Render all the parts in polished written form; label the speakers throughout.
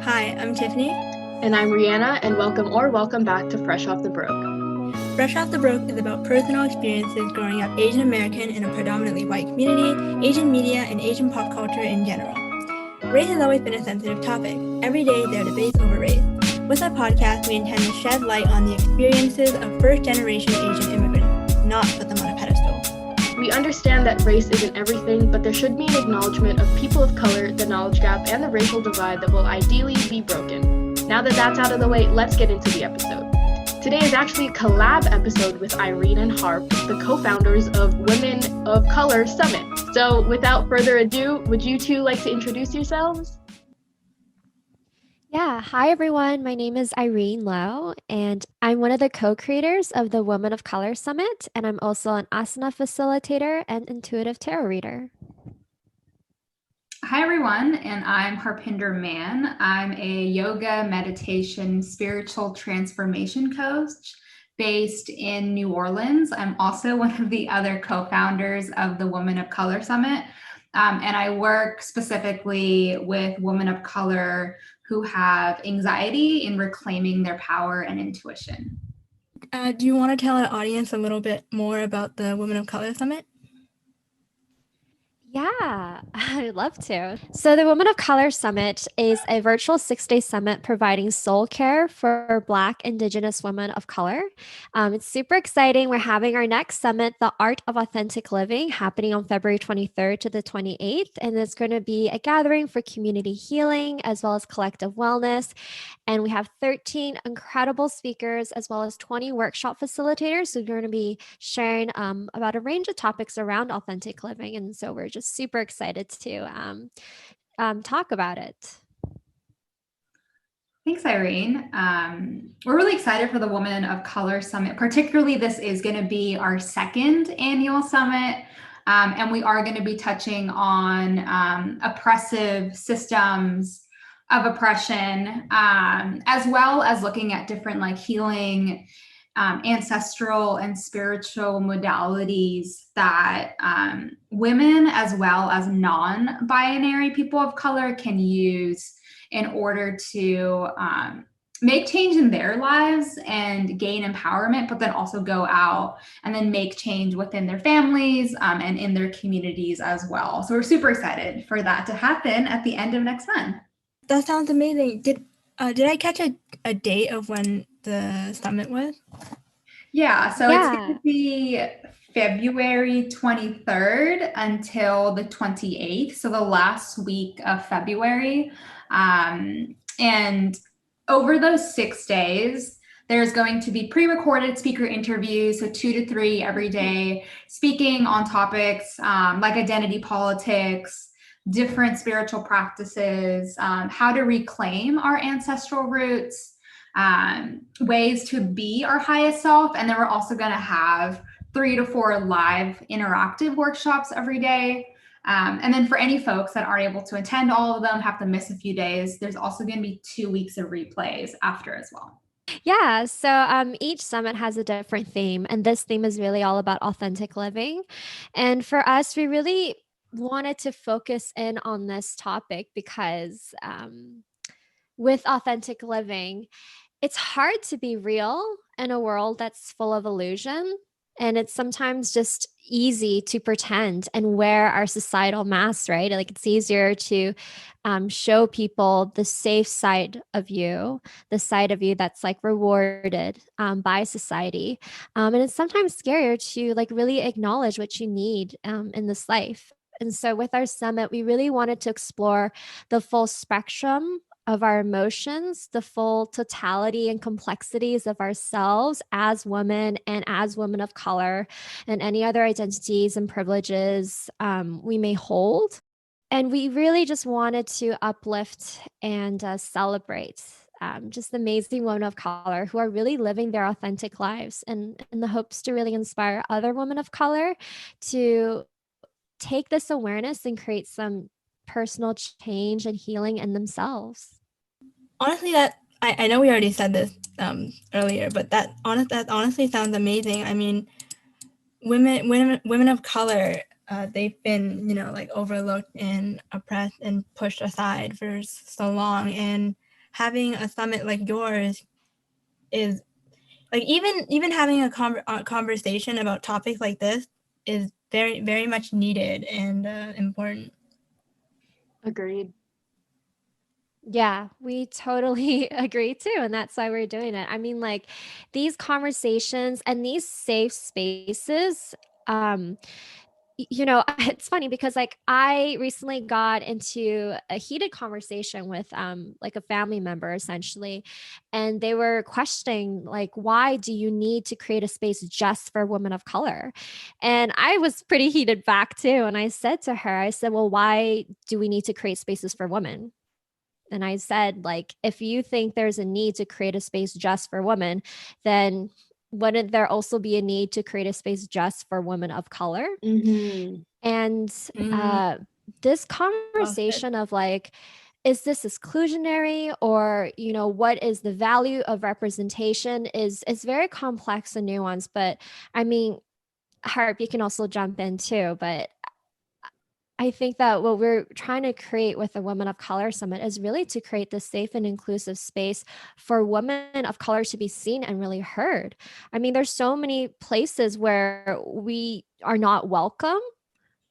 Speaker 1: Hi, I'm Tiffany.
Speaker 2: And I'm Rihanna, and welcome back to Fresh Off the Broke.
Speaker 1: Fresh Off the Broke is about personal experiences growing up Asian American in a predominantly white community, Asian media, and Asian pop culture in general. Race has always been a sensitive topic. Every day there are debates over race. With our podcast, we intend to shed light on the experiences of first-generation Asian immigrants, not put them on a pedestal.
Speaker 2: We understand that race isn't everything, but there should be an acknowledgement of people of color, the knowledge gap, and the racial divide that will ideally be broken. Now that that's out of the way, let's get into the episode. Today is actually a collab episode with Irene and Harp, the co-founders of Women of Color Summit. So without further ado, would you two like to introduce yourselves?
Speaker 3: Yeah, hi everyone. My name is Irene Lowe, and I'm one of the co-creators of the Women of Color Summit, and I'm also an asana facilitator and intuitive tarot reader.
Speaker 4: Hi everyone, and I'm Harpinder Mann. I'm a yoga, meditation, spiritual transformation coach based in New Orleans. I'm also one of the other co-founders of the Women of Color Summit, and I work specifically with women of color who have anxiety in reclaiming their power and intuition.
Speaker 1: Do you want to tell our audience a little bit more about the Women of Color Summit?
Speaker 3: Yeah, I'd love to. So, the Women of Color Summit is a virtual 6-day summit providing soul care for Black, Indigenous women of color. It's super exciting. We're having our next summit, The Art of Authentic Living, happening on February 23rd to the 28th. And it's going to be a gathering for community healing as well as collective wellness. And we have 13 incredible speakers as well as 20 workshop facilitators. So, we're going to be sharing about a range of topics around authentic living. And so, we're just super excited to talk about it.
Speaker 4: Thanks, Irene. We're really excited for the Women of Color Summit. Particularly, this is going to be our second annual summit, and we are going to be touching on oppressive systems of oppression, as well as looking at different healing ancestral and spiritual modalities that women as well as non-binary people of color can use in order to make change in their lives and gain empowerment, but then also go out and then make change within their families and in their communities as well. So we're super excited for that to happen at the end of next month.
Speaker 1: That sounds amazing. Did I catch a date of when the summit was?
Speaker 4: Yeah, so it's going to be February 23rd until the 28th, so the last week of February. And over those 6 days, there's going to be pre-recorded speaker interviews, so 2 to 3 every day, speaking on topics like identity politics, different spiritual practices, how to reclaim our ancestral roots, ways to be our highest self. And then we're also going to have 3 to 4 live interactive workshops every day. And then for any folks that aren't able to attend all of them, have to miss a few days, there's also going to be 2 weeks of replays after as well.
Speaker 3: Yeah, so each summit has a different theme, and this theme is really all about authentic living. And for us, we really wanted to focus in on this topic because with authentic living, it's hard to be real in a world that's full of illusion. And it's sometimes just easy to pretend and wear our societal masks, right? Like it's easier to show people the safe side of you, the side of you that's like rewarded by society. And it's sometimes scarier to like really acknowledge what you need in this life. And so with our summit, we really wanted to explore the full spectrum of our emotions, the full totality and complexities of ourselves as women and as women of color, and any other identities and privileges we may hold. And we really just wanted to uplift and celebrate just amazing women of color who are really living their authentic lives, and in the hopes to really inspire other women of color to take this awareness and create some personal change and healing in themselves.
Speaker 1: Honestly, that I know we already said this earlier, but that honestly sounds amazing. I mean, women of color, they've been overlooked and oppressed and pushed aside for so long, and having a summit like yours is like even having a conversation about topics like this is very, very much needed and important.
Speaker 2: Agreed.
Speaker 3: Yeah, we totally agree too. And that's why we're doing it. I mean, like these conversations and these safe spaces, it's funny because like I recently got into a heated conversation with like a family member essentially, and they were questioning like why do you need to create a space just for women of color? And I was pretty heated back too, and I said to her, I said, well, why do we need to create spaces for women? And I said, like, if you think there's a need to create a space just for women, then wouldn't there also be a need to create a space just for women of color?
Speaker 2: Mm-hmm.
Speaker 3: And this conversation of like, is this exclusionary, or what is the value of representation is very complex and nuanced. But I mean, Harp, you can also jump in too, but I think that what we're trying to create with the Women of Color Summit is really to create this safe and inclusive space for women of color to be seen and really heard. I mean, there's so many places where we are not welcome.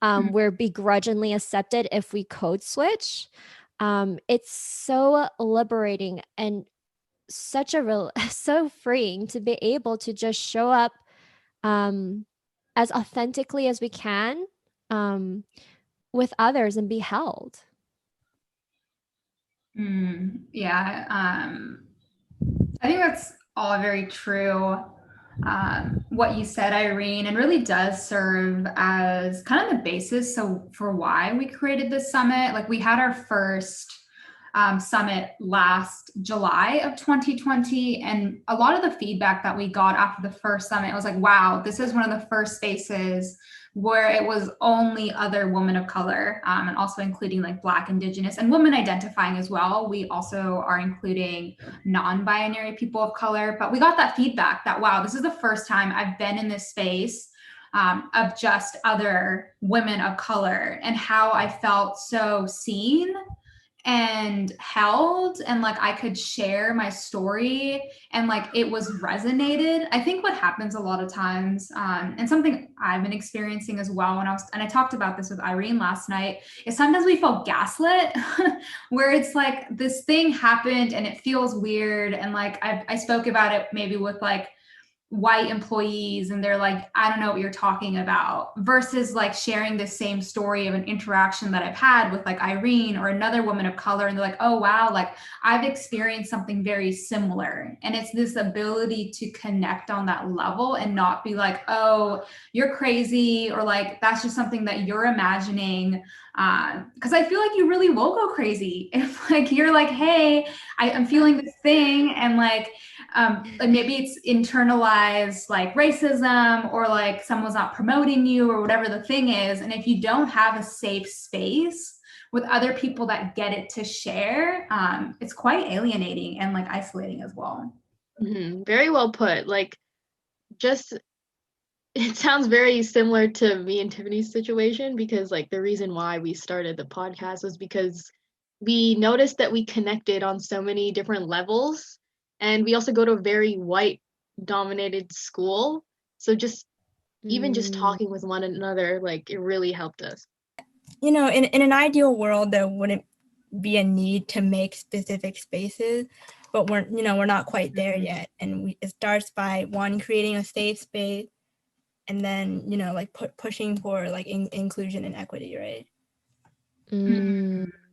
Speaker 3: We're begrudgingly accepted if we code switch. It's so liberating and such a so freeing to be able to just show up as authentically as we can. With others and be held.
Speaker 4: Yeah, I think that's all very true. What you said, Irene, and really does serve as kind of the basis for why we created this summit. Like we had our first summit last July of 2020, and a lot of the feedback that we got after the first summit was like, wow, this is one of the first spaces where it was only other women of color, and also including like Black, Indigenous, and women identifying as well. We also are including non-binary people of color, but we got that feedback that, wow, this is the first time I've been in this space of just other women of color, and how I felt so seen and held, and like I could share my story, and like it was resonated. I think what happens a lot of times, and something I've been experiencing as well and I talked about this with Irene last night, is sometimes we feel gaslit where it's like this thing happened and it feels weird, and like I spoke about it maybe with like white employees, and they're like, I don't know what you're talking about, versus like sharing the same story of an interaction that I've had with like Irene or another woman of color, and they're like, oh wow, like I've experienced something very similar. And it's this ability to connect on that level and not be like, oh, you're crazy, or like that's just something that you're imagining, because I feel like you really will go crazy if like you're like, hey, I'm feeling this thing, and like maybe it's internalized like racism, or like someone's not promoting you, or whatever the thing is. And if you don't have a safe space with other people that get it to share, it's quite alienating and like isolating as well.
Speaker 2: Mm-hmm. Very well put. Like, just it sounds very similar to me and Tiffany's situation, because like the reason why we started the podcast was because we noticed that we connected on so many different levels. And we also go to a very white dominated school. So just even just talking with one another, like it really helped us.
Speaker 1: In an ideal world, there wouldn't be a need to make specific spaces, but we're not quite there yet. And it starts by one, creating a safe space, and then, like pushing for like inclusion and equity, right?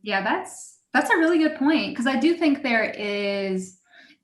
Speaker 4: Yeah, that's a really good point, because I do think there is,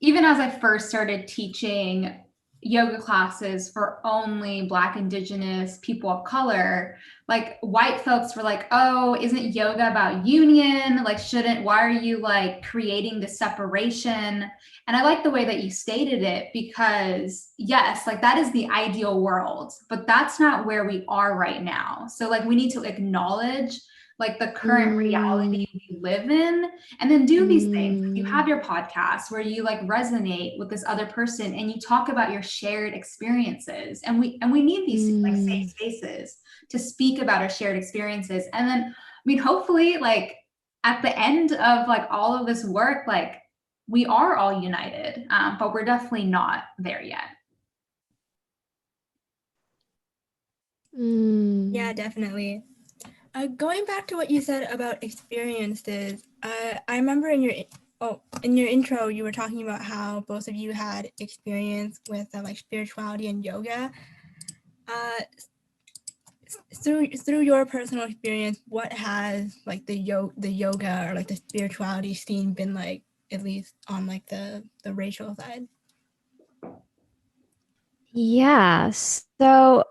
Speaker 4: even as I first started teaching yoga classes for only Black, Indigenous, people of color, like white folks were like, oh, isn't yoga about union? Like, why are you like creating this separation? And I like the way that you stated it, because yes, like that is the ideal world, but that's not where we are right now. So like we need to acknowledge like the current reality we live in, and then do these things. You have your podcast where you like resonate with this other person and you talk about your shared experiences, and we need these like safe spaces to speak about our shared experiences. And then, I mean, hopefully like at the end of like all of this work, like we are all united, but we're definitely not there yet.
Speaker 1: Yeah, definitely. Going back to what you said about experiences, I remember in your intro, you were talking about how both of you had experience with like spirituality and yoga. Through your personal experience, what has like the yoga or like the spirituality scene been like, at least on like the racial side?
Speaker 3: Yeah. So,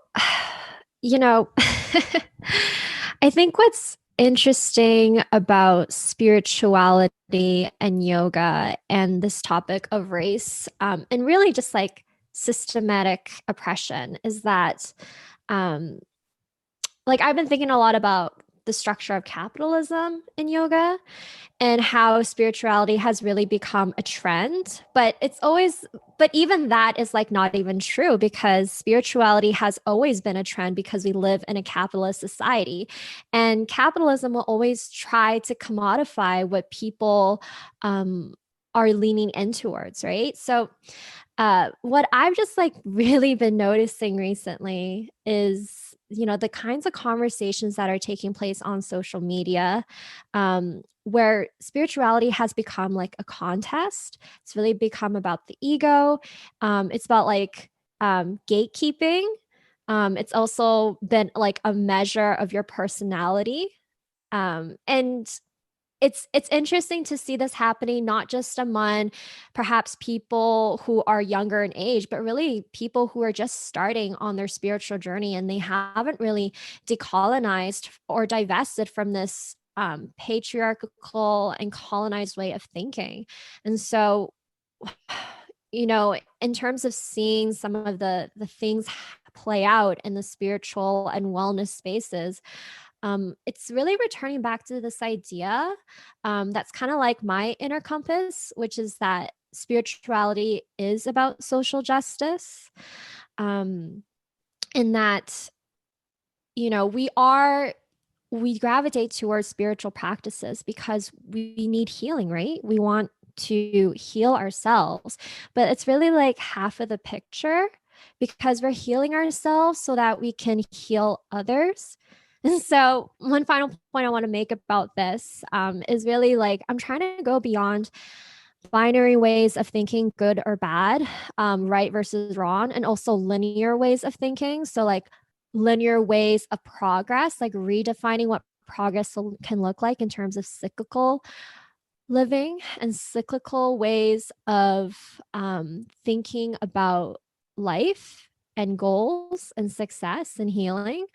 Speaker 3: I think what's interesting about spirituality and yoga and this topic of race, and really just like systematic oppression, is that, um, like, I've been thinking a lot about the structure of capitalism in yoga and how spirituality has really become a trend. But even that is like not even true, because spirituality has always been a trend because we live in a capitalist society. And capitalism will always try to commodify what people are leaning in towards, right? So, what I've just like really been noticing recently is, the kinds of conversations that are taking place on social media, where spirituality has become like a contest. It's really become about the ego. It's about like gatekeeping. It's also been like a measure of your personality. And it's interesting to see this happening not just among perhaps people who are younger in age, but really people who are just starting on their spiritual journey, and they haven't really decolonized or divested from this patriarchal and colonized way of thinking. And so, in terms of seeing some of the things play out in the spiritual and wellness spaces, it's really returning back to this idea, that's kind of like my inner compass, which is that spirituality is about social justice. In that, we gravitate towards spiritual practices because we need healing, right? We want to heal ourselves, but it's really like half of the picture, because we're healing ourselves so that we can heal others. And so, one final point I want to make about this, is really like I'm trying to go beyond binary ways of thinking, good or bad, right versus wrong, and also linear ways of thinking. So, like linear ways of progress, like redefining what progress can look like in terms of cyclical living and cyclical ways of thinking about life and goals and success and healing.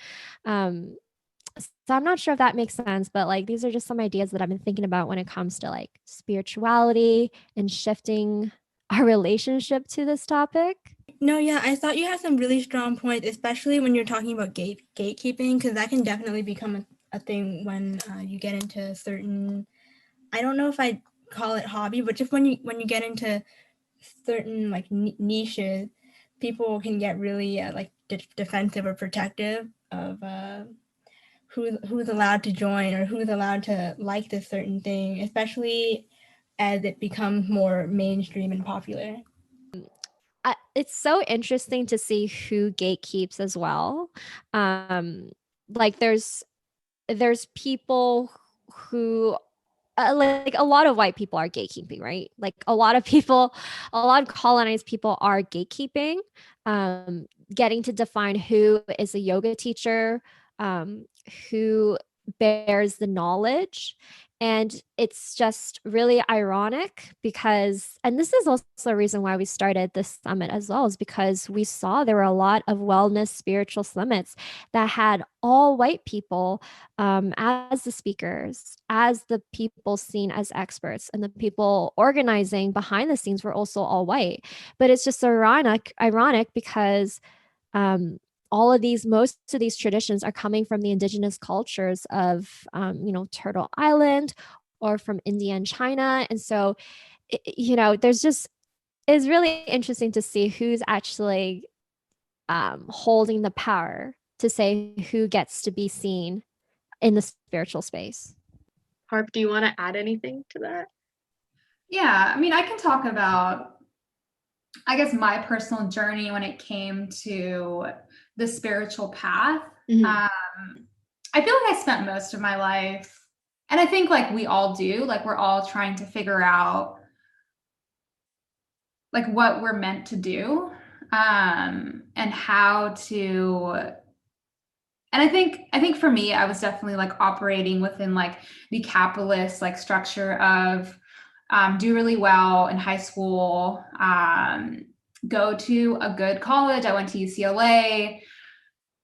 Speaker 3: So I'm not sure if that makes sense, but like these are just some ideas that I've been thinking about when it comes to like spirituality and shifting our relationship to this topic.
Speaker 1: No, yeah, I thought you had some really strong points, especially when you're talking about gatekeeping, because that can definitely become a thing when you get into certain, I don't know if I'd call it hobby, but just when you get into certain like niches, people can get really like defensive or protective of who's allowed to join or who's allowed to like this certain thing, especially as it becomes more mainstream and popular.
Speaker 3: It's so interesting to see who gatekeeps as well. Like there's people who, like a lot of white people are gatekeeping, right? Like a lot of colonized people are gatekeeping, getting to define who is a yoga teacher, who bears the knowledge. And it's just really ironic because, and this is also a reason why we started this summit as well, is because we saw there were a lot of wellness spiritual summits that had all white people as the speakers, as the people seen as experts, and the people organizing behind the scenes were also all white. But it's just ironic because most of these traditions are coming from the indigenous cultures of, Turtle Island or from India and China. And so, it's really interesting to see who's actually holding the power to say who gets to be seen in the spiritual space.
Speaker 2: Harp, do you want to add anything to that?
Speaker 4: Yeah, I mean, I can talk about, I guess, my personal journey when it came to the spiritual path.
Speaker 3: Mhm.
Speaker 4: I feel like I spent most of my life, and I think like we all do, like we're all trying to figure out like what we're meant to do, and how to, and I think for me, I was definitely like operating within like the capitalist like structure of do really well in high school, go to a good college. I went to UCLA.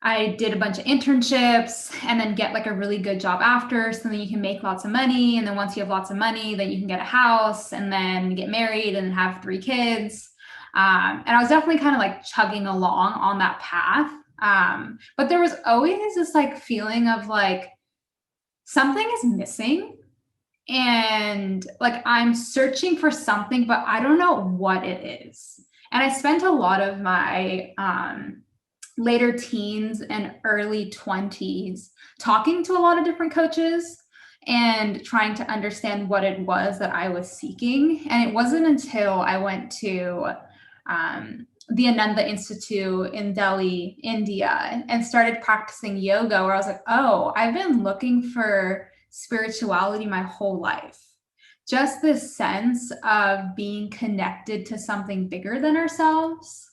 Speaker 4: I did a bunch of internships and then get like a really good job after. So then you can make lots of money. And then once you have lots of money, then you can get a house and then get married and have 3 kids. And I was definitely kind of like chugging along on that path. But there was always this like feeling of like something is missing. And like I'm searching for something, but I don't know what it is. And I spent a lot of my later teens and early 20s talking to a lot of different coaches and trying to understand what it was that I was seeking. And it wasn't until I went to the Ananda Institute in Delhi, India, and started practicing yoga, where I was like, oh, I've been looking for spirituality my whole life. Just this sense of being connected to something bigger than ourselves.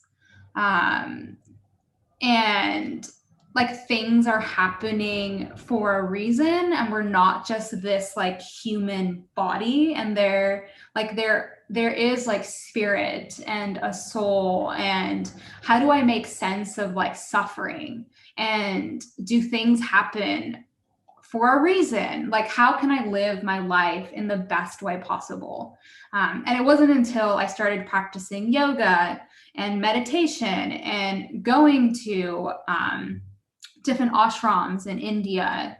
Speaker 4: And like things are happening for a reason, and we're not just this like human body, and there is like spirit and a soul, and how do I make sense of like suffering, and do things happen for a reason? Like, how can I live my life in the best way possible? And it wasn't until I started practicing yoga and meditation and going to different ashrams in India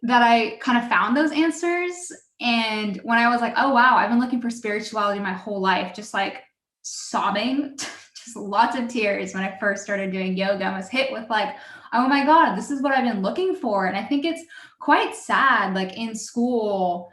Speaker 4: that I kind of found those answers. And when I was like, oh, wow, I've been looking for spirituality my whole life, just like sobbing, just lots of tears when I first started doing yoga, I was hit with like, oh my God, this is what I've been looking for. And I think it's quite sad, like in school,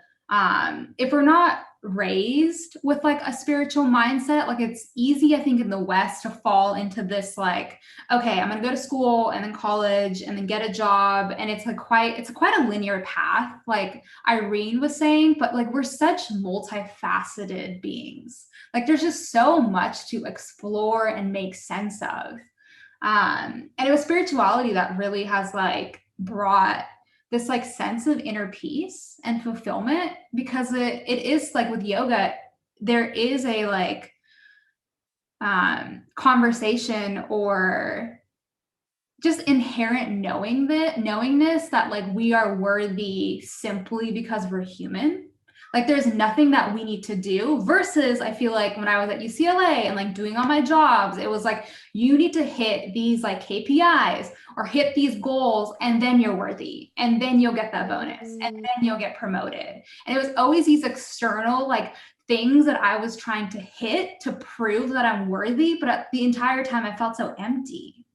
Speaker 4: if we're not raised with like a spiritual mindset, like it's easy, I think, in the West to fall into this like, okay, I'm going to go to school and then college and then get a job. And it's like quite a linear path, like Irene was saying, but like we're such multifaceted beings. Like there's just so much to explore and make sense of. And it was spirituality that really has like brought this like sense of inner peace and fulfillment, because it is like with yoga, there is a like conversation or just inherent knowingness that like we are worthy simply because we're human. Like there's nothing that we need to do, versus I feel like when I was at UCLA and like doing all my jobs, it was like, you need to hit these like KPIs or hit these goals, and then you're worthy, and then you'll get that bonus, and then you'll get promoted. And it was always these external like things that I was trying to hit to prove that I'm worthy, but at the entire time I felt so empty.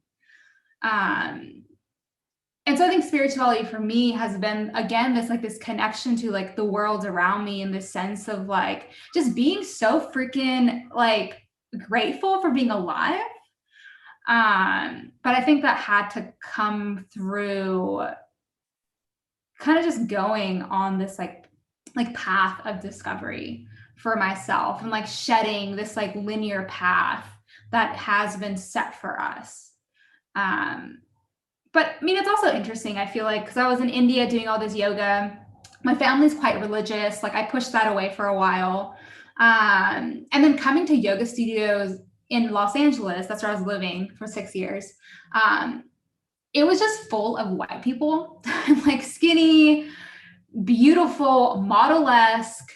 Speaker 4: And so I think spirituality for me has been, again, this connection to like the world around me, in this sense of like just being so freaking like grateful for being alive. But I think that had to come through kind of just going on this like path of discovery for myself, and like shedding this like linear path that has been set for us. But I mean, it's also interesting, I feel like, because I was in India doing all this yoga. My family's quite religious. Like I pushed that away for a while. And then coming to yoga studios in Los Angeles, that's where I was living for 6 years. It was just full of white people, like skinny, beautiful, model-esque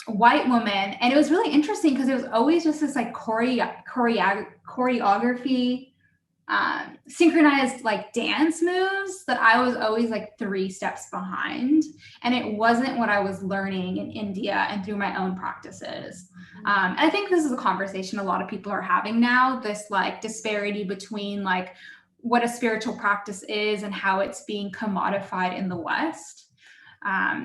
Speaker 4: white woman. And it was really interesting because it was always just this like choreography, synchronized like dance moves that I was always like 3 steps behind. And it wasn't what I was learning in India and through my own practices. And I think this is a conversation a lot of people are having now, this like disparity between like what a spiritual practice is and how it's being commodified in the West.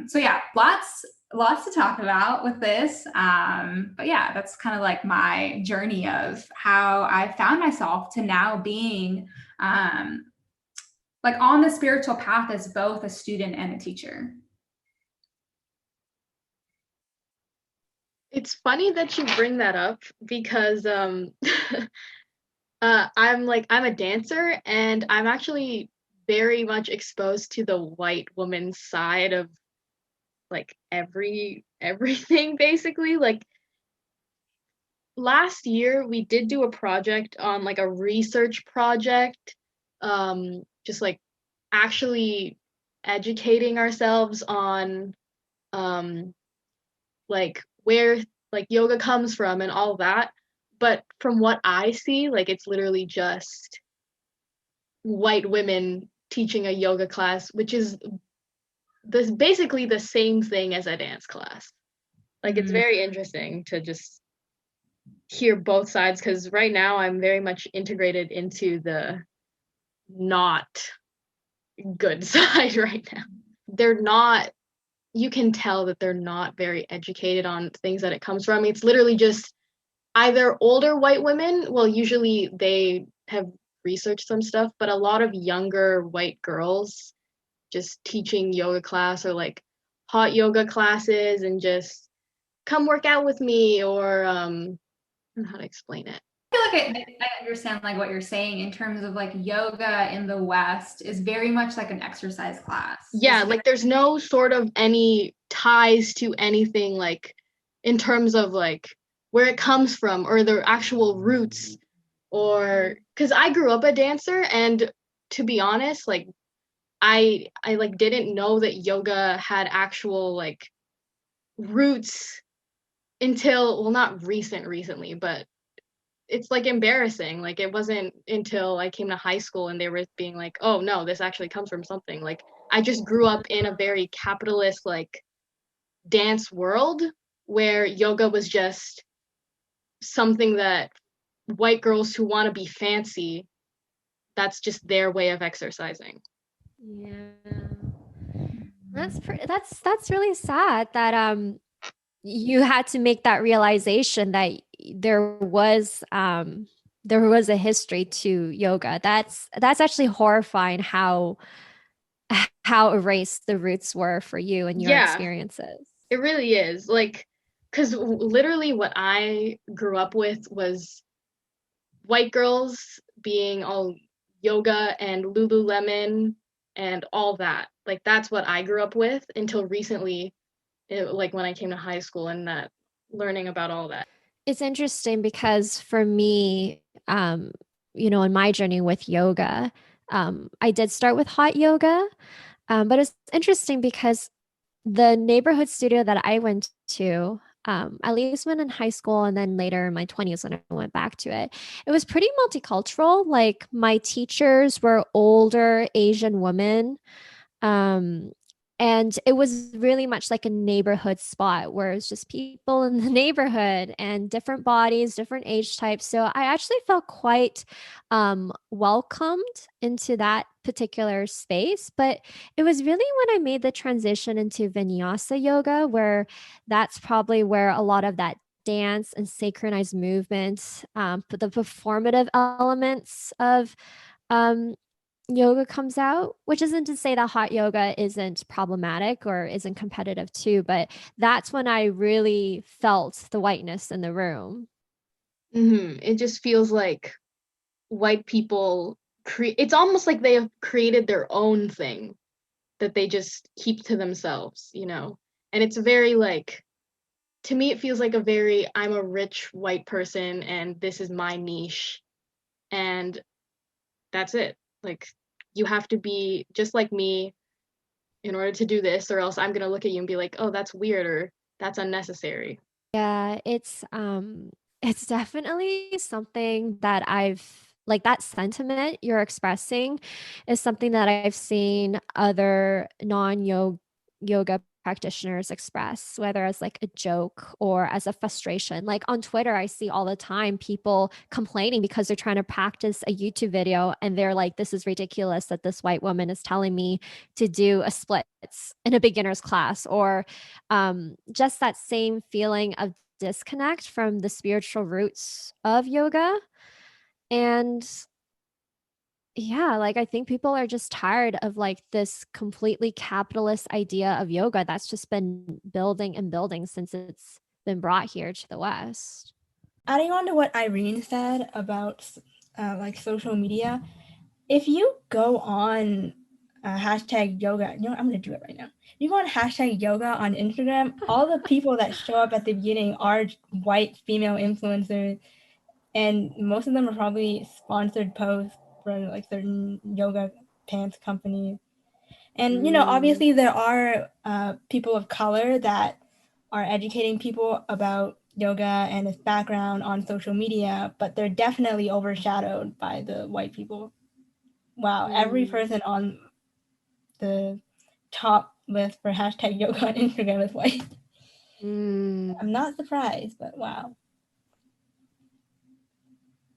Speaker 4: So yeah, lots to talk about with this. But yeah, that's kind of like my journey of how I found myself to now being like on the spiritual path as both a student and a teacher.
Speaker 2: It's funny that you bring that up because I'm a dancer, and I'm actually very much exposed to the white woman's side of like everything basically. Like last year we did do a project on like a research project, just like actually educating ourselves on like where like yoga comes from and all that. But from what I see, like it's literally just white women teaching a yoga class, which is basically the same thing as a dance class. Like it's very interesting to just hear both sides, because right now I'm very much integrated into the not good side right now. They're not, you can tell that they're not very educated on things that it comes from. It's literally just either older white women, well, usually they have researched some stuff, but a lot of younger white girls just teaching yoga class or like hot yoga classes and just come work out with me, or I don't know how to explain it.
Speaker 4: I feel like I understand like what you're saying in terms of like yoga in the West is very much like an exercise class.
Speaker 2: Yeah, like there's no sort of any ties to anything like in terms of like where it comes from or the actual roots, or because I grew up a dancer, and to be honest, like I like didn't know that yoga had actual like roots until, well, not recently, but it's like embarrassing. Like it wasn't until I came to high school and they were being like, oh no, this actually comes from something. Like I just grew up in a very capitalist like dance world where yoga was just something that white girls who want to be fancy, that's just their way of exercising.
Speaker 3: Yeah. That's really sad that you had to make that realization that there was a history to yoga. That's actually horrifying how erased the roots were for you and your experiences.
Speaker 2: It really is. Like, because literally what I grew up with was white girls being all yoga and Lululemon and all that. Like, that's what I grew up with until recently, like when I came to high school and that learning about all that.
Speaker 3: It's interesting because for me, in my journey with yoga, I did start with hot yoga, but it's interesting because the neighborhood studio that I went to, at least when in high school and then later in my 20s when I went back to it, it was pretty multicultural. Like my teachers were older Asian women. Um, and it was really much like a neighborhood spot where it's just people in the neighborhood and different bodies, different age types. So I actually felt quite welcomed into that particular space. But it was really when I made the transition into vinyasa yoga, where that's probably where a lot of that dance and synchronized movement, but the performative elements of yoga comes out, which isn't to say that hot yoga isn't problematic or isn't competitive too, but that's when I really felt the whiteness in the room.
Speaker 2: It just feels like white people it's almost like they have created their own thing that they just keep to themselves, and it's very like, to me it feels like a very, I'm a rich white person and this is my niche and that's it. Like, you have to be just like me in order to do this, or else I'm going to look at you and be like, oh, that's weird, or that's unnecessary.
Speaker 3: Yeah, it's definitely something that I've like that sentiment you're expressing is something that I've seen other non-yoga practitioners express, whether as like a joke or as a frustration. Like on Twitter, I see all the time people complaining because they're trying to practice a YouTube video and they're like, this is ridiculous that this white woman is telling me to do a splits in a beginner's class, or just that same feeling of disconnect from the spiritual roots of yoga. And yeah, like I think people are just tired of like this completely capitalist idea of yoga that's just been building and building since it's been brought here to the West.
Speaker 1: Adding on to what Irene said about like social media, if you go on hashtag yoga, you know what, I'm gonna do it right now. You go on hashtag yoga on Instagram, all the people that show up at the beginning are white female influencers, and most of them are probably sponsored posts for like certain yoga pants companies. And you know, obviously there are people of color that are educating people about yoga and its background on social media, but they're definitely overshadowed by the white people. Wow, every person on the top list for hashtag yoga on Instagram is white. I'm not surprised, but wow.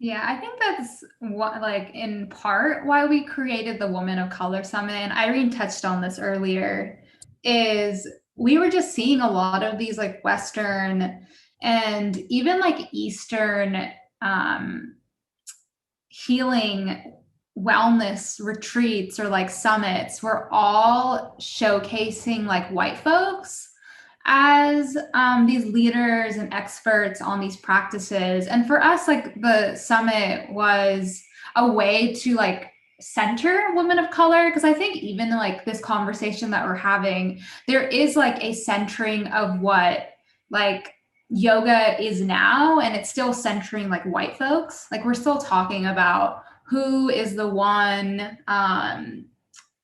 Speaker 4: Yeah, I think that's what, like, in part why we created the Women of Color Summit. And Irene touched on this earlier, is we were just seeing a lot of these like Western and even like Eastern healing wellness retreats or like summits were all showcasing like white folks as these leaders and experts on these practices. And for us, like the summit was a way to like center women of color, because I think even like this conversation that we're having, there is like a centering of what like yoga is now, and it's still centering like white folks. Like we're still talking about who is the one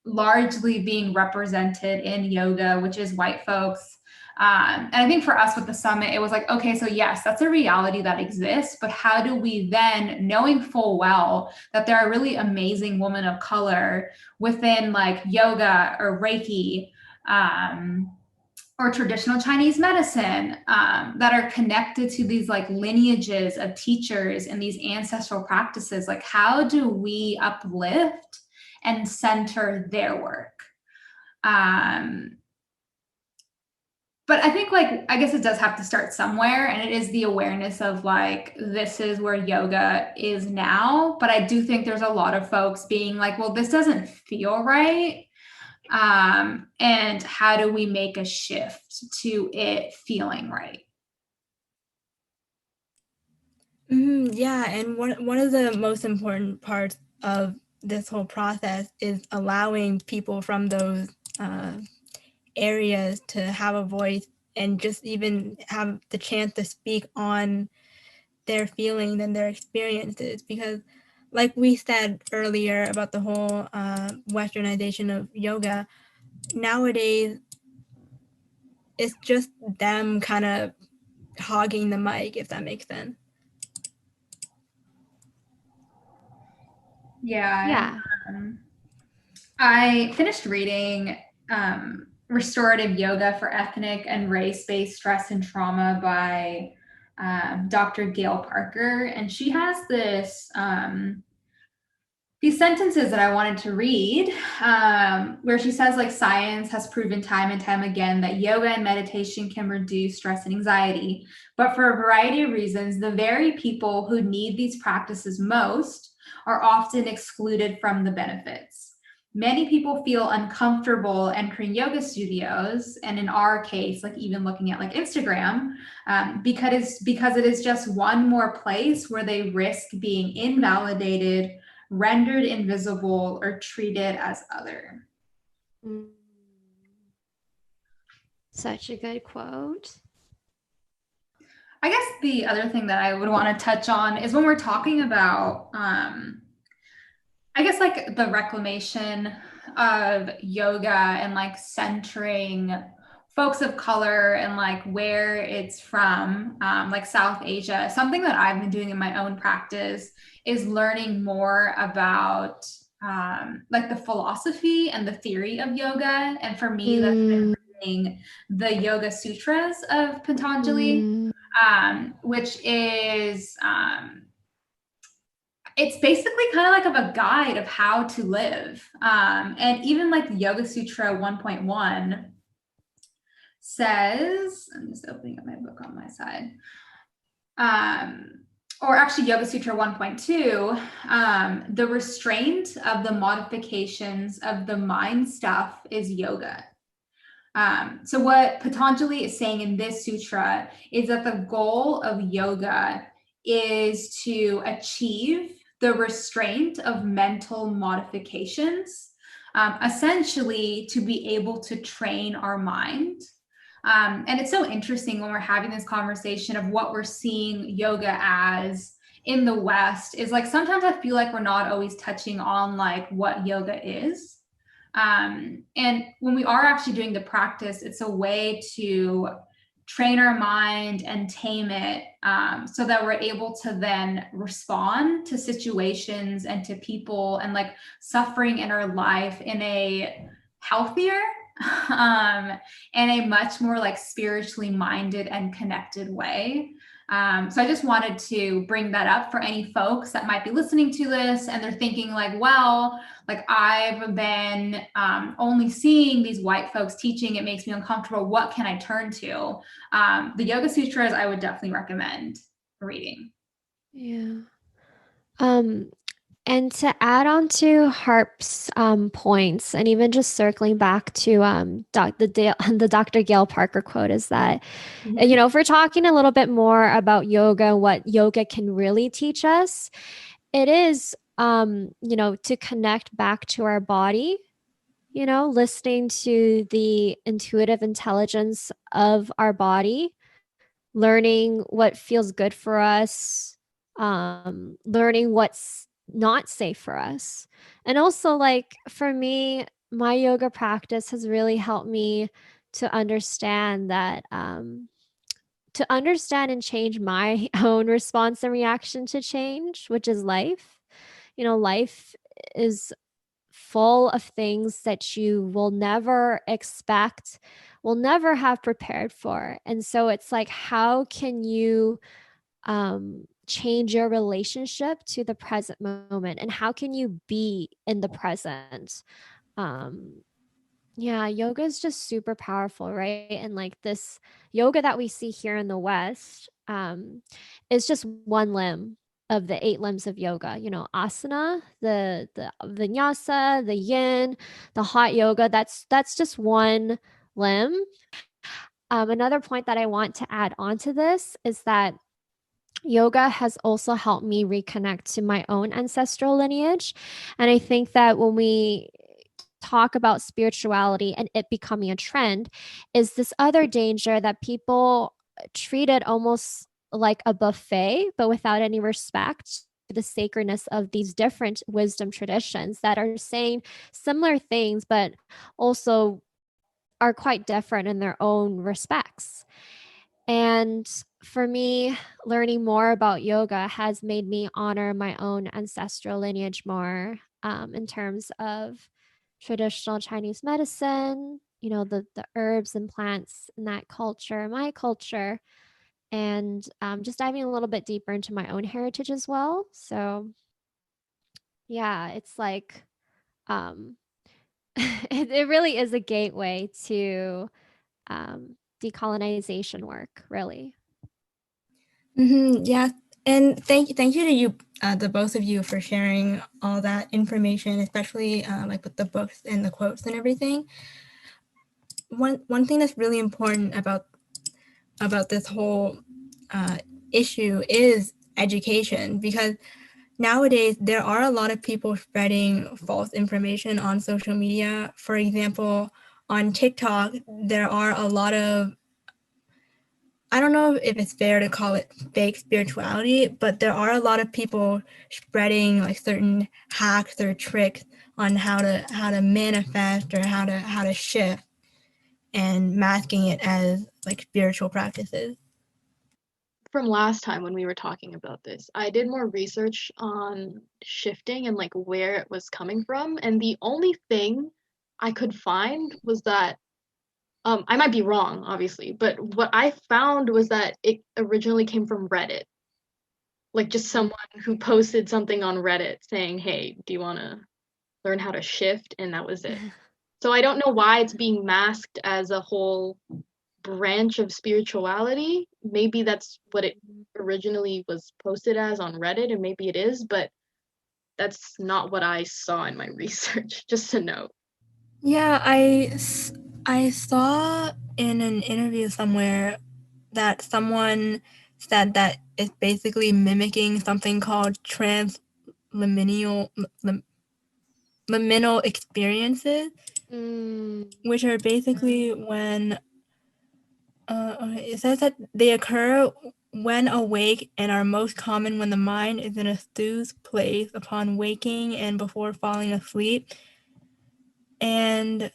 Speaker 4: largely being represented in yoga, which is white folks. And I think for us with the summit, it was like, okay, so yes, that's a reality that exists, but how do we then, knowing full well that there are really amazing women of color within like yoga or Reiki, or traditional Chinese medicine, that are connected to these like lineages of teachers and these ancestral practices? Like, how do we uplift and center their work? But I think like, I guess it does have to start somewhere, and it is the awareness of like, this is where yoga is now. But I do think there's a lot of folks being like, well, this doesn't feel right. And how do we make a shift to it feeling right?
Speaker 1: Yeah, and one of the most important parts of this whole process is allowing people from those areas to have a voice and just even have the chance to speak on their feelings and their experiences. Because like we said earlier about the whole westernization of yoga, nowadays it's just them kind of hogging the mic, if that makes sense.
Speaker 4: Yeah. I finished reading Restorative Yoga for Ethnic and Race-Based Stress and Trauma by Dr. Gail Parker. And she has this, these sentences that I wanted to read, where she says, like, science has proven time and time again that yoga and meditation can reduce stress and anxiety. But for a variety of reasons, the very people who need these practices most are often excluded from the benefits. Many people feel uncomfortable entering yoga studios, and in our case, like even looking at like Instagram, because it is just one more place where they risk being invalidated, rendered invisible, or treated as other.
Speaker 3: Such a good quote.
Speaker 4: I guess the other thing that I would want to touch on is when we're talking about, I guess like the reclamation of yoga and like centering folks of color and like where it's from, like South Asia. Something that I've been doing in my own practice is learning more about like the philosophy and the theory of yoga. And for me, that's been reading the Yoga Sutras of Patanjali, which is it's basically kind of like of a guide of how to live. And even like the Yoga Sutra 1.1 says, I'm just opening up my book on my side. Or actually Yoga Sutra 1.2, the restraint of the modifications of the mind stuff is yoga. So what Patanjali is saying in this sutra is that the goal of yoga is to achieve the restraint of mental modifications, essentially to be able to train our mind. And it's so interesting when we're having this conversation of what we're seeing yoga as in the West is like, sometimes I feel like we're not always touching on like what yoga is. And when we are actually doing the practice, it's a way to train our mind and tame it, so that we're able to then respond to situations and to people and like suffering in our life in a healthier, and a much more like spiritually minded and connected way. So I just wanted to bring that up for any folks that might be listening to this and they're thinking like, well, like I've been only seeing these white folks teaching, it makes me uncomfortable. What can I turn to? The Yoga Sutras, I would definitely recommend reading.
Speaker 3: Yeah. And to add on to Harp's points, and even just circling back to the Dr. Gail Parker quote, is that, if we're talking a little bit more about yoga, what yoga can really teach us, it is, to connect back to our body, listening to the intuitive intelligence of our body, learning what feels good for us, learning what's not safe for us. And also, like, for me, my yoga practice has really helped me to understand that, to understand and change my own response and reaction to change, which is life. Life is full of things that you will never expect, will never have prepared for. And so it's like, how can you change your relationship to the present moment, and how can you be in the present? Yoga is just super powerful, right? And like this yoga that we see here in the West is just one limb of the 8 limbs of yoga. Asana, the vinyasa, the yin, the hot yoga, that's just one limb. Another point that I want to add onto this is that yoga has also helped me reconnect to my own ancestral lineage. And I think that when we talk about spirituality and it becoming a trend, is this other danger that people treat it almost like a buffet, but without any respect for the sacredness of these different wisdom traditions that are saying similar things, but also are quite different in their own respects. And for me, learning more about yoga has made me honor my own ancestral lineage more, in terms of traditional Chinese medicine, the herbs and plants in that culture, my culture, and just diving a little bit deeper into my own heritage as well. So, yeah, it's like, it really is a gateway to decolonization work, really.
Speaker 1: Yeah, and thank you to you, the both of you, for sharing all that information, especially like with the books and the quotes and everything. One thing that's really important about this whole issue is education, because nowadays there are a lot of people spreading false information on social media. For example, on TikTok, there are a lot of, I don't know if it's fair to call it fake spirituality, but there are a lot of people spreading like certain hacks or tricks on how to manifest or how to shift, and masking it as like spiritual practices.
Speaker 2: From last time when we were talking about this, I did more research on shifting and like where it was coming from, and the only thing I could find was that I might be wrong, obviously, but what I found was that it originally came from Reddit. Like just someone who posted something on Reddit saying, hey, do you want to learn how to shift? And that was it. So I don't know why it's being masked as a whole branch of spirituality. Maybe that's what it originally was posted as on Reddit, and maybe it is, but that's not what I saw in my research, just to note.
Speaker 1: Yeah, I saw in an interview somewhere that someone said that it's basically mimicking something called liminal experiences, which are basically when it says that they occur when awake and are most common when the mind is in a snooze place upon waking and before falling asleep. And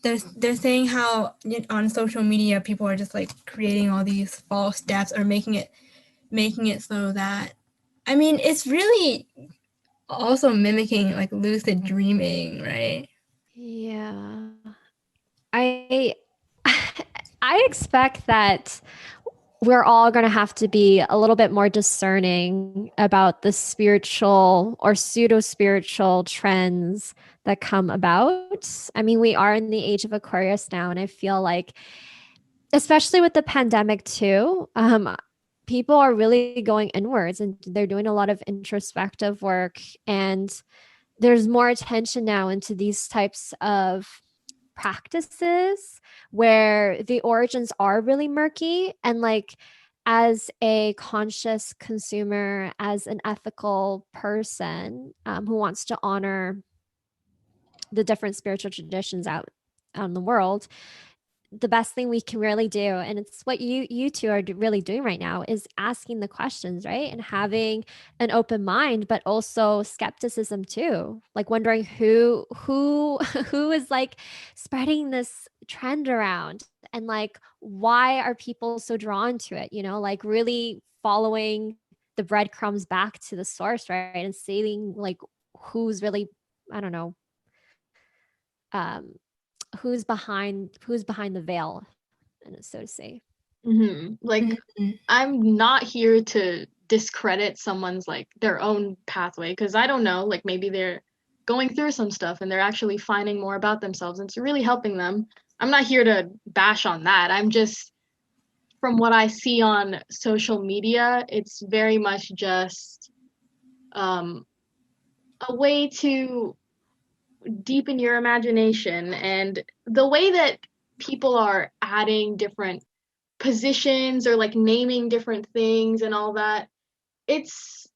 Speaker 1: they're saying how on social media people are just like creating all these false steps or making it so that, I mean, it's really also mimicking like lucid dreaming, right?
Speaker 3: Yeah. I I expect that we're all going to have to be a little bit more discerning about the spiritual or pseudo spiritual trends that come about. I mean, we are in the age of Aquarius now, and I feel like, especially with the pandemic too, people are really going inwards and they're doing a lot of introspective work. And there's more attention now into these types of practices where the origins are really murky. And like, as a conscious consumer, as an ethical person who wants to honor the different spiritual traditions out in the world, the best thing we can really do, and it's what you two are really doing right now, is asking the questions, right? And having an open mind, but also skepticism too, like wondering who is like spreading this trend around, and like why are people so drawn to it, like really following the breadcrumbs back to the source, right? And seeing like who's really, I don't know, um who's behind the veil, and so to say.
Speaker 2: Like, I'm not here to discredit someone's like their own pathway, because I don't know, like maybe they're going through some stuff and they're actually finding more about themselves and it's really helping them. I'm not here to bash on that. I'm just, from what I see on social media, it's very much just a way to deepen your imagination, and the way that people are adding different positions or like naming different things and all that, it's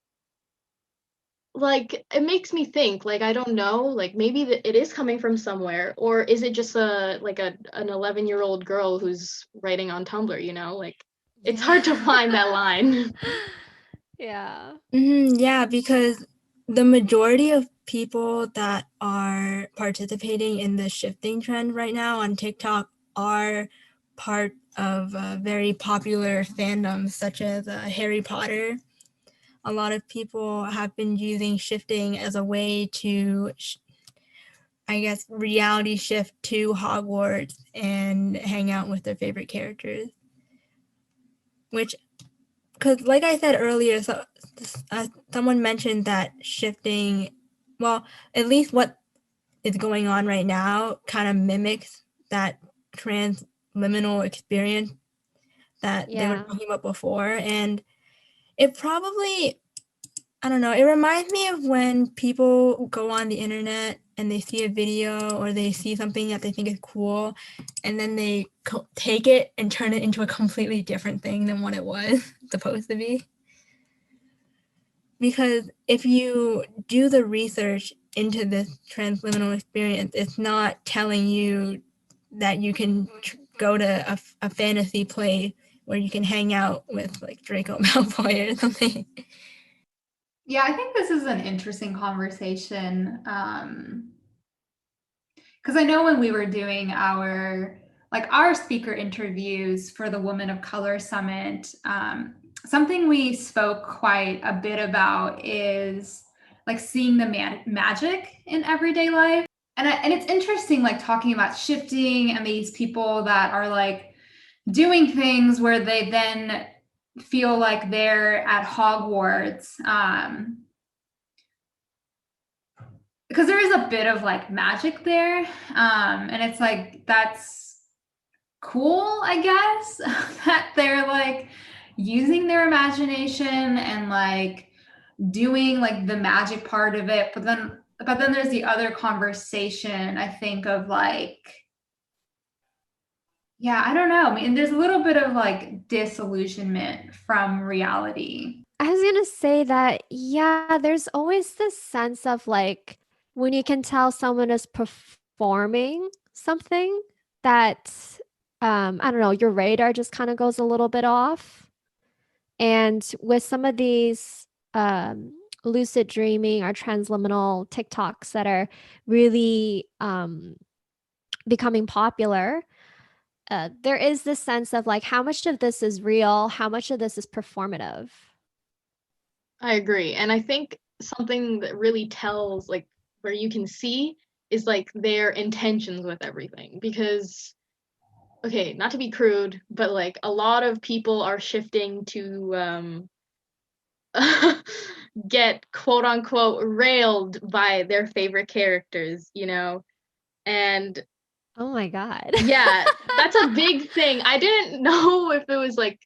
Speaker 2: like, it makes me think, like, I don't know, like maybe it is coming from somewhere, or is it just an 11-year-old girl who's writing on Tumblr, like it's hard to find that line.
Speaker 3: Yeah.
Speaker 1: Yeah, because the majority of people that are participating in the shifting trend right now on TikTok are part of very popular fandoms such as Harry Potter. A lot of people have been using shifting as a way to, I guess, reality shift to Hogwarts and hang out with their favorite characters. Which, because like I said earlier, someone mentioned that shifting, well, at least what is going on right now kind of mimics that transliminal experience that they were talking about before. And it probably, I don't know, it reminds me of when people go on the internet and they see a video or they see something that they think is cool, and then they take it and turn it into a completely different thing than what it was supposed to be. Because if you do the research into this transliminal experience, it's not telling you that you can go to a fantasy play where you can hang out with like Draco Malfoy or something.
Speaker 4: Yeah, I think this is an interesting conversation. Because I know when we were doing our speaker interviews for the Women of Color Summit, something we spoke quite a bit about is like seeing the magic in everyday life. and it's interesting, like talking about shifting and these people that are like doing things where they then feel like they're at Hogwarts. Because there is a bit of like magic there. And it's like, that's cool, I guess, that they're like using their imagination and like doing like the magic part of it. But then there's the other conversation, I think, of like, yeah, I don't know. I mean, there's a little bit of like disillusionment from reality.
Speaker 3: I was gonna say that, yeah, there's always this sense of like when you can tell someone is performing something that, I don't know, your radar just kind of goes a little bit off. And with some of these lucid dreaming or transliminal TikToks that are really becoming popular, there is this sense of like how much of this is real, how much of this is performative.
Speaker 2: I agree. And I think something that really tells, like, where you can see is like their intentions with everything. Because, okay, not to be crude, but like a lot of people are shifting to get quote unquote railed by their favorite characters, you know? And
Speaker 3: Oh my God.
Speaker 2: yeah, that's a big thing. I didn't know if it was like,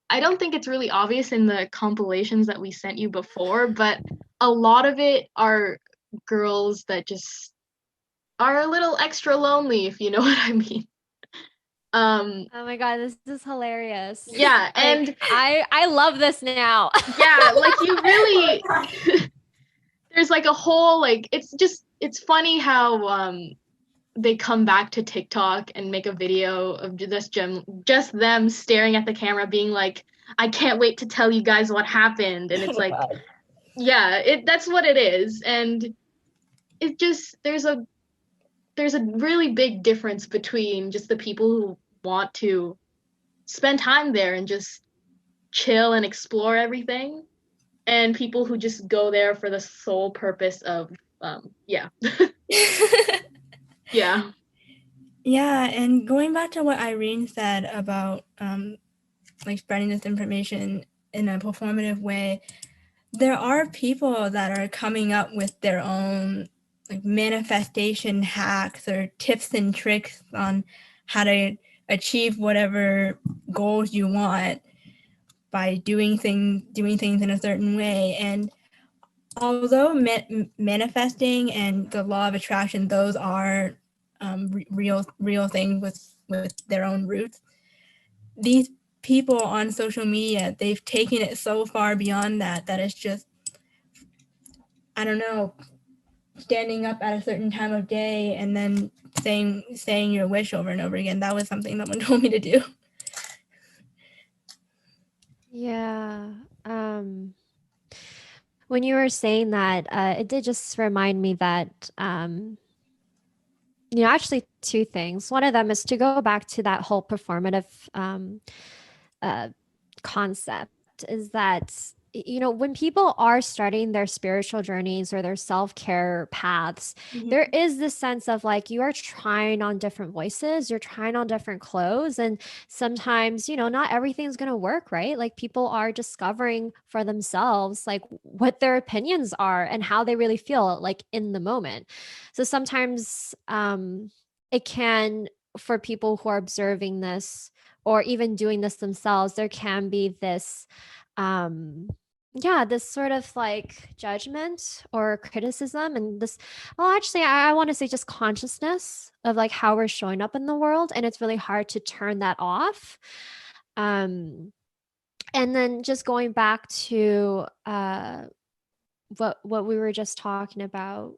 Speaker 2: I don't think it's really obvious in the compilations that we sent you before, but a lot of it are girls that just are a little extra lonely, if you know what I mean.
Speaker 3: Oh my God, this is hilarious.
Speaker 2: Yeah, and
Speaker 3: like, I love this now.
Speaker 2: yeah, like you really there's like a whole like it's funny how they come back to TikTok and make a video of just them staring at the camera being like, I can't wait to tell you guys what happened. And it's like, yeah, that's what it is. And it just there's a really big difference between just the people who want to spend time there and just chill and explore everything and people who just go there for the sole purpose of yeah. Yeah.
Speaker 1: Yeah, and going back to what Irene said about like spreading this information in a performative way, there are people that are coming up with their own like manifestation hacks or tips and tricks on how to achieve whatever goals you want by doing things in a certain way. And although manifesting and the law of attraction, those are real things with their own roots, these people on social media, they've taken it so far beyond that it's just, I don't know, standing up at a certain time of day and then saying your wish over and over again. That was something someone told me to do.
Speaker 3: Yeah. When you were saying that, it did just remind me that, actually two things. One of them is to go back to that whole performative concept is that, when people are starting their spiritual journeys or their self-care paths, there is this sense of like you are trying on different voices, you're trying on different clothes, and sometimes not everything's going to work, right? Like people are discovering for themselves like what their opinions are and how they really feel like in the moment. So sometimes it can, for people who are observing this or even doing this themselves, there can be this this sort of like judgment or criticism, and this, well, actually I want to say just consciousness of like how we're showing up in the world, and it's really hard to turn that off. And then just going back to what we were just talking about,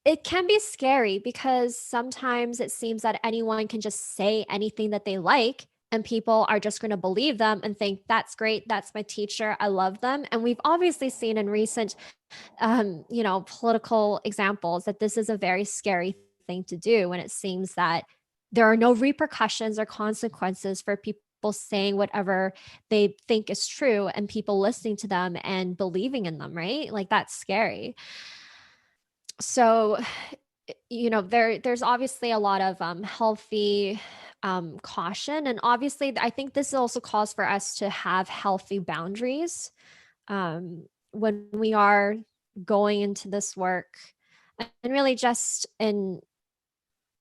Speaker 3: it can be scary because sometimes it seems that anyone can just say anything that they like and people are just going to believe them and think that's great, that's my teacher, I love them. And we've obviously seen in recent political examples that this is a very scary thing to do when it seems that there are no repercussions or consequences for people saying whatever they think is true and people listening to them and believing in them, right? Like that's scary. So, there's obviously a lot of healthy caution. And obviously, I think this also calls for us to have healthy boundaries when we are going into this work, and really just in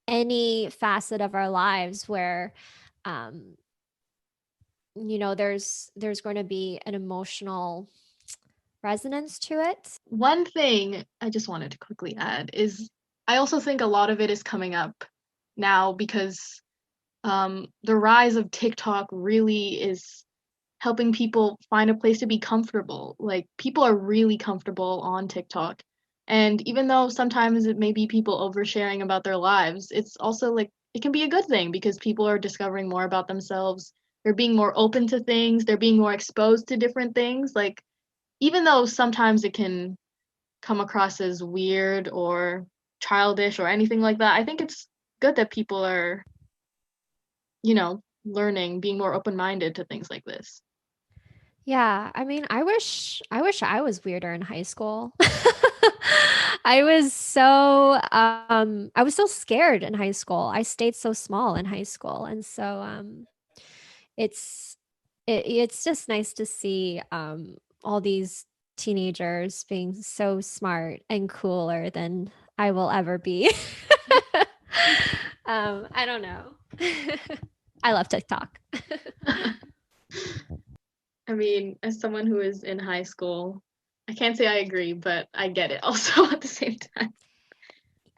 Speaker 3: any facet of our lives where um, there's going to be an emotional resonance to it.
Speaker 2: One thing I just wanted to quickly add is I also think a lot of it is coming up now because the rise of TikTok really is helping people find a place to be comfortable. Like, people are really comfortable on TikTok. And even though sometimes it may be people oversharing about their lives, it's also like it can be a good thing because people are discovering more about themselves. They're being more open to things, they're being more exposed to different things. Like, even though sometimes it can come across as weird or childish or anything like that, I think it's good that people are, learning, being more open-minded to things like this.
Speaker 3: Yeah, I mean, I wish I was weirder in high school. I was so scared in high school. I stayed so small in high school. And so it's it's just nice to see all these teenagers being so smart and cooler than I will ever be. I don't know. I love TikTok.
Speaker 2: I mean, as someone who is in high school, I can't say I agree, but I get it also at the same time.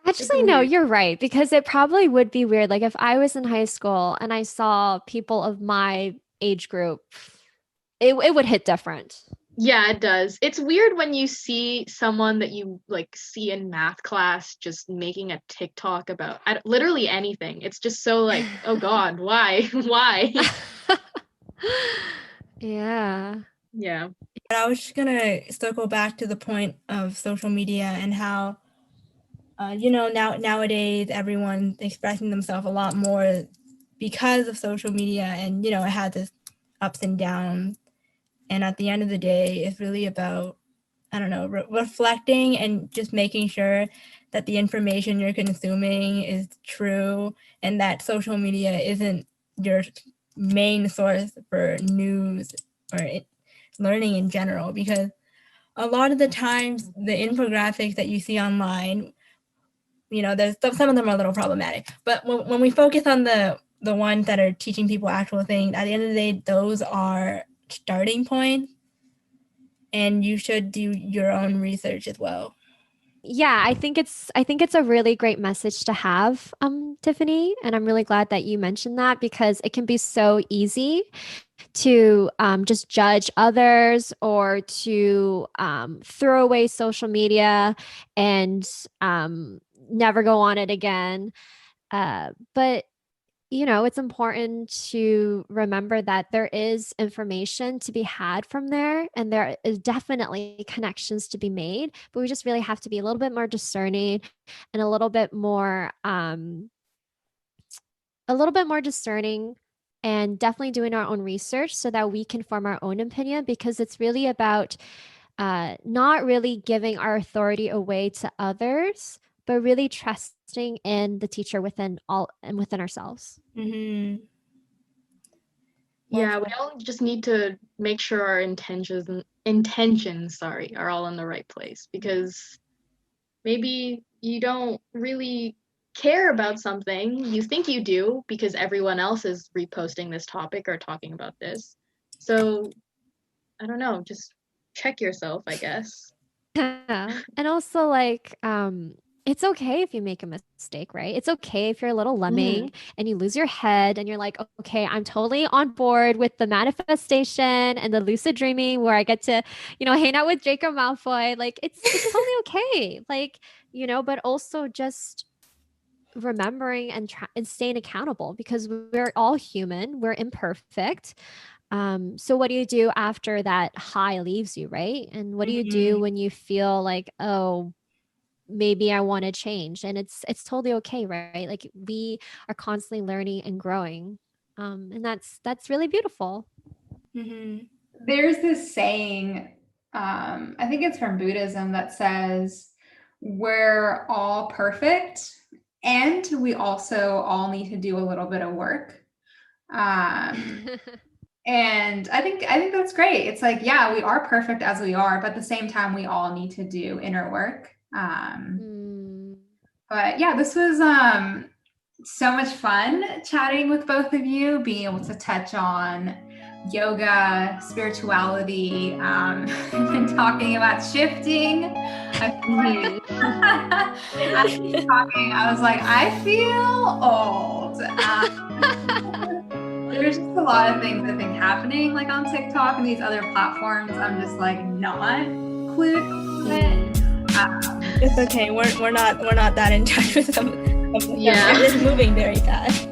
Speaker 2: It's
Speaker 3: Actually, no,
Speaker 2: weird.
Speaker 3: you're right, because it probably would be weird. Like if I was in high school and I saw people of my age group, it would hit different.
Speaker 2: Yeah, it does. It's weird when you see someone that you like see in math class just making a TikTok about literally anything. It's just so like, oh God, why? Why?
Speaker 3: Yeah.
Speaker 2: Yeah.
Speaker 1: But I was just gonna circle back to the point of social media and how, nowadays everyone's expressing themselves a lot more because of social media, and it has its ups and downs. And at the end of the day, it's really about, I don't know, reflecting and just making sure that the information you're consuming is true and that social media isn't your main source for news or learning in general. Because a lot of the times, the infographics that you see online, there's some of them are a little problematic. But when we focus on the ones that are teaching people actual things, at the end of the day, those are starting points, and you should do your own research as well.
Speaker 3: Yeah, I think it's a really great message to have, Tiffany, and I'm really glad that you mentioned that because it can be so easy to just judge others or to throw away social media and never go on it again. But it's important to remember that there is information to be had from there, and there is definitely connections to be made. But we just really have to be a little bit more discerning and a little bit more discerning and definitely doing our own research so that we can form our own opinion, because it's really about not really giving our authority away to others, but really trusting in the teacher within all and within ourselves.
Speaker 1: Mm-hmm.
Speaker 2: Yeah, we all just need to make sure our intentions, sorry, are all in the right place because maybe you don't really care about something. You think you do because everyone else is reposting this topic or talking about this. So, I don't know, just check yourself, I guess.
Speaker 3: Yeah. And also like it's okay if you make a mistake, right? It's okay if you're a little
Speaker 2: Mm.
Speaker 3: lemming and you lose your head and you're like, okay, I'm totally on board with the manifestation and the lucid dreaming where I get to, hang out with Draco Malfoy. Like it's totally okay. Like, but also just remembering and staying accountable because we're all human, we're imperfect. So what do you do after that high leaves you, right? And what do you do
Speaker 1: Mm-hmm.
Speaker 3: when you feel like, oh, maybe I want to change? And it's totally okay, right? Like we are constantly learning and growing. And that's really beautiful.
Speaker 1: Mm-hmm.
Speaker 4: There's this saying, I think it's from Buddhism, that says, we're all perfect, and we also all need to do a little bit of work. And I think that's great. It's like, yeah, we are perfect as we are, but at the same time, we all need to do inner work. But yeah, this was so much fun chatting with both of you, being able to touch on yoga, spirituality, and then talking about shifting. I was like, I feel old. There's just a lot of things I think happening like on TikTok and these other platforms. I'm just like not clued in.
Speaker 1: It's okay. We're not that in touch with some of the
Speaker 2: Yeah.
Speaker 1: It's moving very fast.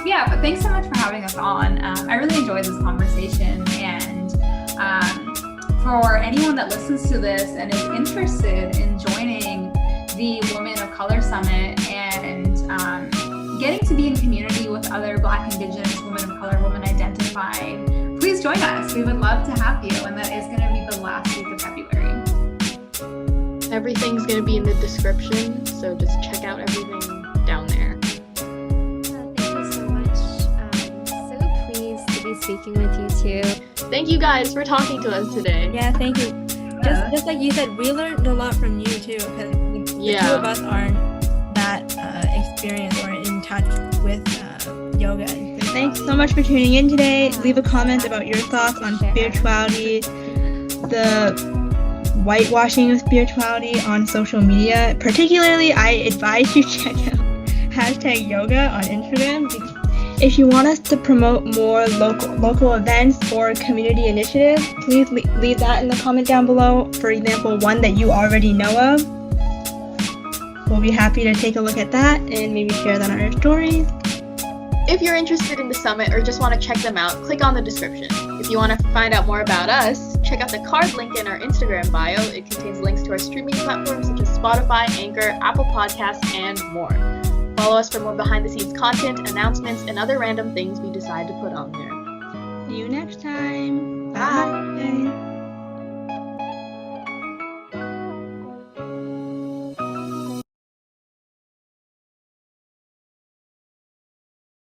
Speaker 4: Yeah, but thanks so much for having us on. I really enjoyed this conversation, and for anyone that listens to this and is interested in joining the Women of Color Summit and getting to be in community with other Black, Indigenous, women of color, women identified, please join us. We would love to have you, and that is going to be the last week of February.
Speaker 2: Everything's going to be in the description, so just check out everything down there.
Speaker 3: Thank you so much. So pleased to be speaking with you too.
Speaker 2: Thank you guys for talking to us today.
Speaker 1: Yeah, thank you. Just like you said, we learned a lot from you too, because the two of us aren't that experienced or in touch with yoga.
Speaker 5: Thanks so much for tuning in today. Leave a comment about your thoughts on spirituality, the whitewashing of spirituality on social media. Particularly, I advise you check out #yoga on Instagram. If you want us to promote more local events or community initiatives, please leave that in the comment down below. For example, one that you already know of. We'll be happy to take a look at that and maybe share that on our stories.
Speaker 2: If you're interested in the summit or just want to check them out, click on the description. If you want to find out more about us, check out the card link in our Instagram bio. It contains links to our streaming platforms such as Spotify, Anchor, Apple Podcasts, and more. Follow us for more behind-the-scenes content, announcements, and other random things we decide to put on there.
Speaker 5: See you next time.
Speaker 2: Bye.
Speaker 5: Bye.